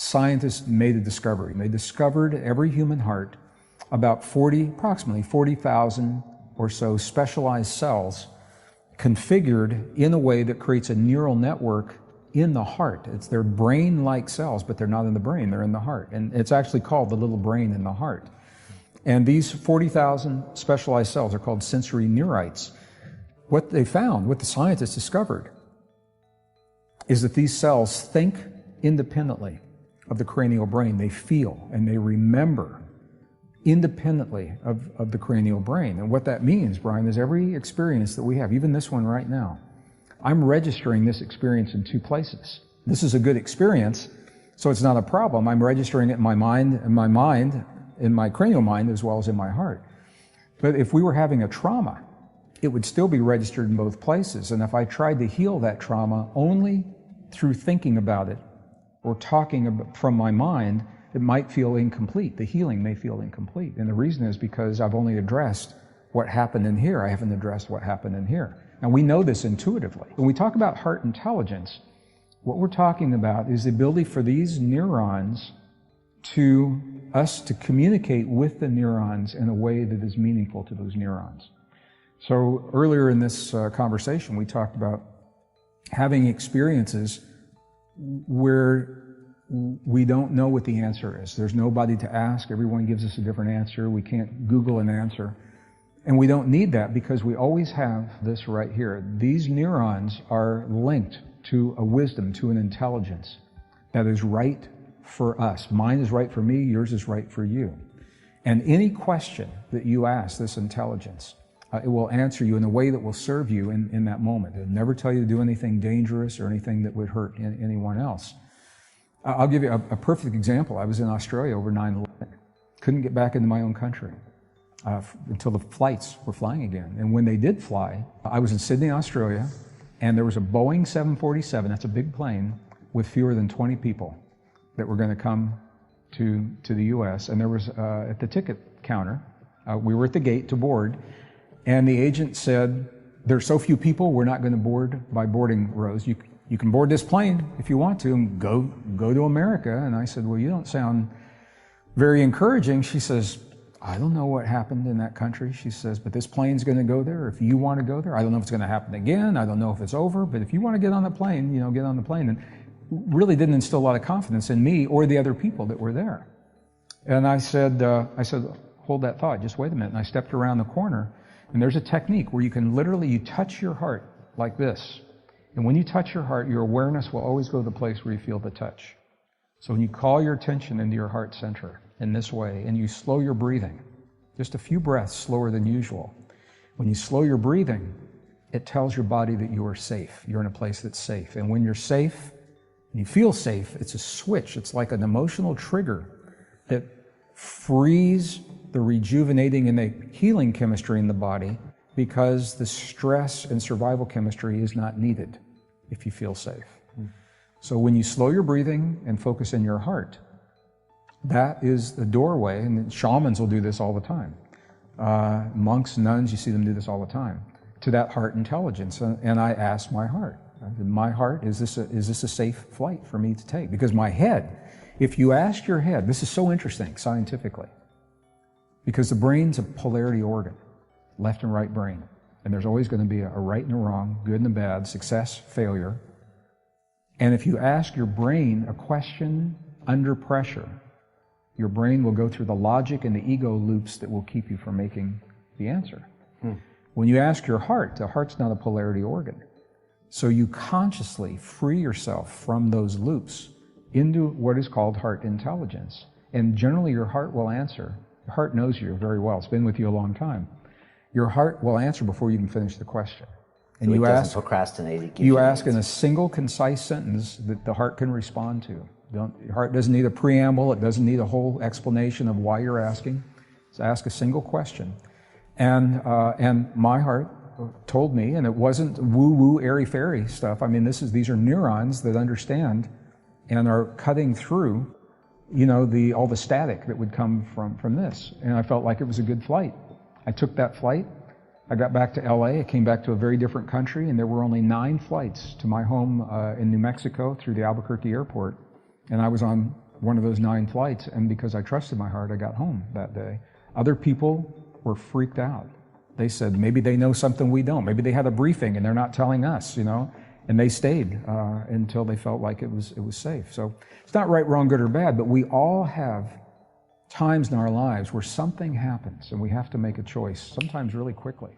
scientists made a discovery. They discovered every human heart, approximately 40,000 or so specialized cells configured in a way that creates a neural network in the heart. They're brain-like cells, but they're not in the brain, they're in the heart. And it's actually called the little brain in the heart. And these 40,000 specialized cells are called sensory neurites. What they found, what the scientists discovered, is that these cells think independently of the cranial brain. They feel and they remember independently of the cranial brain. And what that means, Brian, is every experience that we have, even this one right now, I'm registering this experience in two places. This is a good experience, so it's not a problem. I'm registering it in my mind, in my cranial mind, as well as in my heart. But if we were having a trauma, it would still be registered in both places. And if I tried to heal that trauma only through thinking about it or talking from my mind, it might feel incomplete. The healing may feel incomplete. And the reason is because I've only addressed what happened in here. I haven't addressed what happened in here. And we know this intuitively. When we talk about heart intelligence, what we're talking about is the ability for these neurons to communicate with the neurons in a way that is meaningful to those neurons. So earlier in this conversation, we talked about having experiences where we don't know what the answer is. There's nobody to ask. Everyone gives us a different answer. We can't Google an answer. And we don't need that because we always have this right here. These neurons are linked to a wisdom, to an intelligence that is right for us. Mine is right for me, yours is right for you. And any question that you ask this intelligence, it will answer you in a way that will serve you in that moment. It'll never tell you to do anything dangerous or anything that would hurt anyone else. I'll give you a perfect example. I was in Australia over 9/11. Couldn't get back into my own country until the flights were flying again. And when they did fly, I was in Sydney, Australia, and there was a Boeing 747, that's a big plane, with fewer than 20 people that were going to come to the U.S. And there was, at the ticket counter, we were at the gate to board, and the agent said, there's so few people, we're not going to board by boarding rows. You can board this plane if you want to and go to America. And I said, well, you don't sound very encouraging. She says, I don't know what happened in that country. She says, but this plane's going to go there. If you want to go there, I don't know if it's going to happen again. I don't know if it's over, but if you want to get on the plane, get on the plane. And really didn't instill a lot of confidence in me or the other people that were there. And I said, hold that thought, just wait a minute. And I stepped around the corner, and there's a technique where you can literally, you touch your heart like this. And when you touch your heart, your awareness will always go to the place where you feel the touch. So when you call your attention into your heart center in this way, and you slow your breathing, just a few breaths slower than usual. When you slow your breathing, it tells your body that you are safe. You're in a place that's safe. And when you're safe, and you feel safe, it's a switch. It's like an emotional trigger that frees the rejuvenating and the healing chemistry in the body, because the stress and survival chemistry is not needed if you feel safe. So when you slow your breathing and focus in your heart, that is the doorway, and shamans will do this all the time. Monks, nuns, you see them do this all the time, to that heart intelligence. And I asked my heart, my heart, is this a safe flight for me to take? Because my head, if you ask your head, this is so interesting scientifically, because the brain's a polarity organ, left and right brain. And there's always going to be a right and a wrong, good and a bad, success, failure. And if you ask your brain a question under pressure, your brain will go through the logic and the ego loops that will keep you from making the answer. When you ask your heart, the heart's not a polarity organ. So you consciously free yourself from those loops into what is called heart intelligence. And generally your heart will answer. Your heart knows you very well. It's been with you a long time. Your heart will answer before you can finish the question. And so you ask, procrastinate. You ask in a single concise sentence that the heart can respond to. Your heart doesn't need a preamble. It doesn't need a whole explanation of why you're asking. Just ask a single question. And my heart told me, and it wasn't woo-woo, airy-fairy stuff. I mean, these are neurons that understand and are cutting through, all the static that would come from this. And I felt like it was a good flight. I took that flight. I got back to LA. I came back to a very different country, and there were only 9 flights to my home in New Mexico through the Albuquerque airport. And I was on one of those 9 flights, and because I trusted my heart, I got home that day. Other people were freaked out. They said maybe they know something we don't. Maybe they had a briefing and they're not telling us, and they stayed until they felt like it was safe. So it's not right, wrong, good, or bad, but we all have times in our lives where something happens and we have to make a choice, sometimes really quickly.